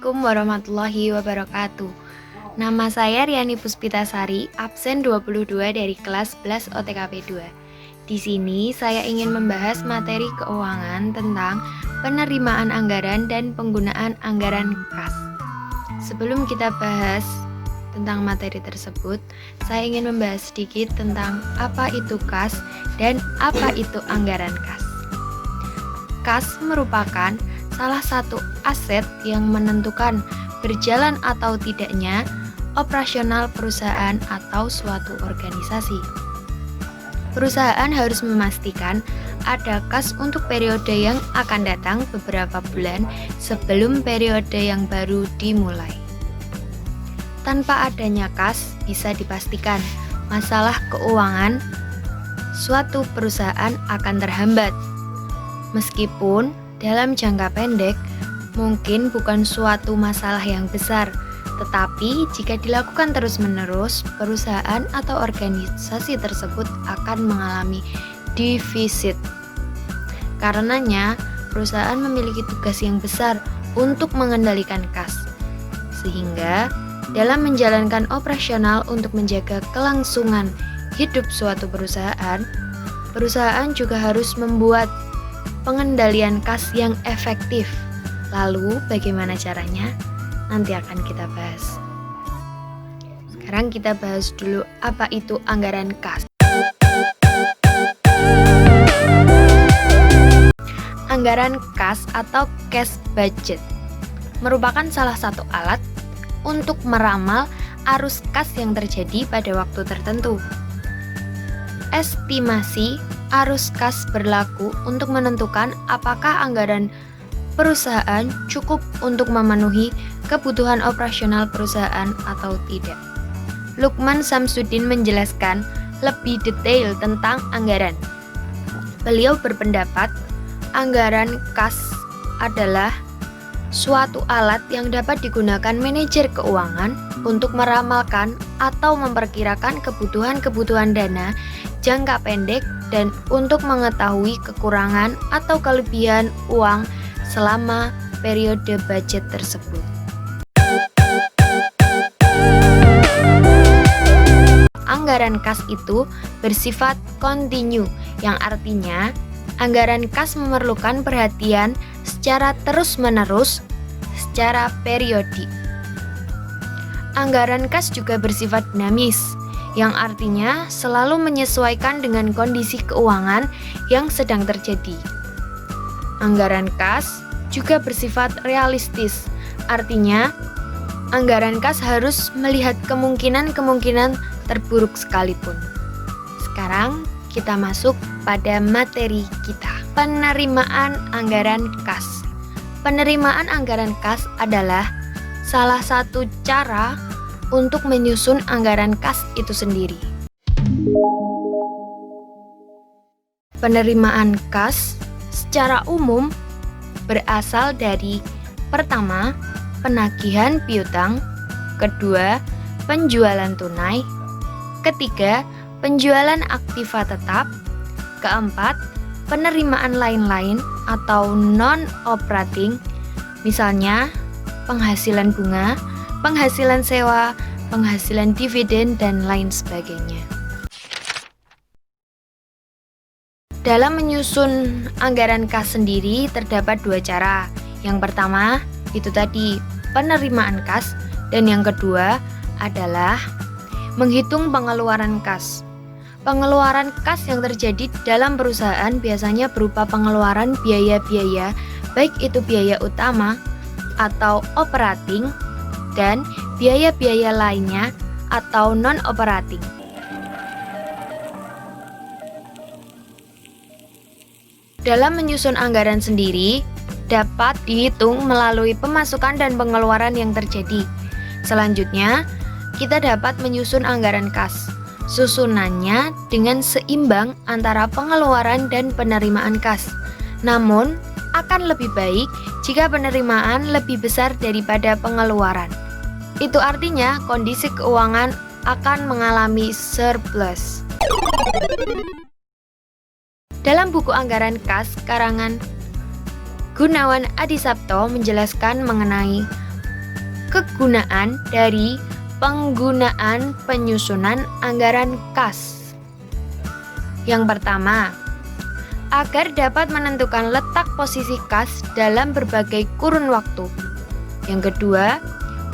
Assalamualaikum warahmatullahi wabarakatuh. Nama saya Riani Puspitasari, absen 22 dari kelas 11 OTKP 2. Di sini saya ingin membahas materi keuangan tentang penerimaan anggaran dan penggunaan anggaran kas. Sebelum kita bahas tentang materi tersebut, saya ingin membahas sedikit tentang apa itu kas dan apa itu anggaran kas. Kas merupakan salah satu aset yang menentukan berjalan atau tidaknya operasional perusahaan atau suatu organisasi. Perusahaan harus memastikan ada kas untuk periode yang akan datang beberapa bulan sebelum periode yang baru dimulai. Tanpa adanya kas, bisa dipastikan masalah keuangan suatu perusahaan akan terhambat. Meskipun dalam jangka pendek, mungkin bukan suatu masalah yang besar, tetapi jika dilakukan terus-menerus, perusahaan atau organisasi tersebut akan mengalami defisit. Karenanya, perusahaan memiliki tugas yang besar untuk mengendalikan kas, sehingga dalam menjalankan operasional untuk menjaga kelangsungan hidup suatu perusahaan, perusahaan juga harus membuat pengendalian kas yang efektif. Lalu bagaimana caranya? Nanti akan kita bahas. Sekarang kita bahas dulu apa itu anggaran kas. Anggaran kas atau cash budget merupakan salah satu alat untuk meramal arus kas yang terjadi pada waktu tertentu. Estimasi arus kas berlaku untuk menentukan apakah anggaran perusahaan cukup untuk memenuhi kebutuhan operasional perusahaan atau tidak. Lukman Samsudin menjelaskan lebih detail tentang anggaran. Beliau berpendapat, anggaran kas adalah suatu alat yang dapat digunakan manajer keuangan untuk meramalkan atau memperkirakan kebutuhan-kebutuhan dana jangka pendek dan untuk mengetahui kekurangan atau kelebihan uang selama periode budget tersebut. Anggaran kas itu bersifat kontinu, yang artinya anggaran kas memerlukan perhatian secara terus-menerus, secara periodik. Anggaran kas juga bersifat dinamis, yang artinya selalu menyesuaikan dengan kondisi keuangan yang sedang terjadi. Anggaran kas juga bersifat realistis, artinya anggaran kas harus melihat kemungkinan-kemungkinan terburuk sekalipun. Sekarang kita masuk pada materi kita. Penerimaan anggaran kas. Penerimaan anggaran kas adalah salah satu cara untuk menyusun anggaran kas itu sendiri. Penerimaan kas secara umum berasal dari pertama, penagihan piutang, kedua, penjualan tunai, ketiga, penjualan aktiva tetap, keempat, penerimaan lain-lain atau non-operating, misalnya penghasilan bunga, penghasilan sewa, penghasilan dividen, dan lain sebagainya. Dalam menyusun anggaran kas sendiri terdapat dua cara. Yang pertama, itu tadi penerimaan kas, dan yang kedua adalah menghitung pengeluaran kas. Pengeluaran kas yang terjadi dalam perusahaan biasanya berupa pengeluaran biaya-biaya, baik itu biaya utama atau operating, dan biaya-biaya lainnya atau non-operating. Dalam menyusun anggaran sendiri, dapat dihitung melalui pemasukan dan pengeluaran yang terjadi. Selanjutnya, kita dapat menyusun anggaran kas. Susunannya dengan seimbang antara pengeluaran dan penerimaan kas. Namun, akan lebih baik jika penerimaan lebih besar daripada pengeluaran. Itu artinya kondisi keuangan akan mengalami surplus. Dalam buku anggaran kas karangan Gunawan Adisapto menjelaskan mengenai kegunaan dari penggunaan penyusunan anggaran kas. Yang pertama, agar dapat menentukan letak posisi kas dalam berbagai kurun waktu. Yang kedua,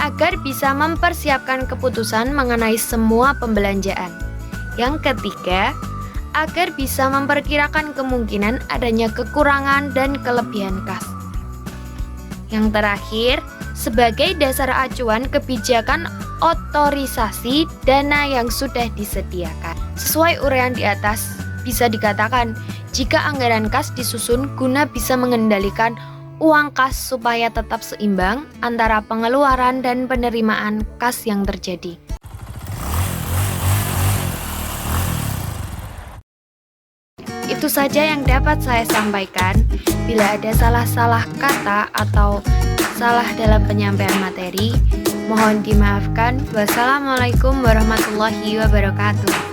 agar bisa mempersiapkan keputusan mengenai semua pembelanjaan. Yang ketiga, agar bisa memperkirakan kemungkinan adanya kekurangan dan kelebihan kas. Yang terakhir, sebagai dasar acuan kebijakan otorisasi dana yang sudah disediakan. Sesuai uraian di atas, bisa dikatakan jika anggaran kas disusun guna bisa mengendalikan uang kas supaya tetap seimbang antara pengeluaran dan penerimaan kas yang terjadi. Itu saja yang dapat saya sampaikan. Bila ada salah-salah kata atau salah dalam penyampaian materi, mohon dimaafkan. Wassalamualaikum warahmatullahi wabarakatuh.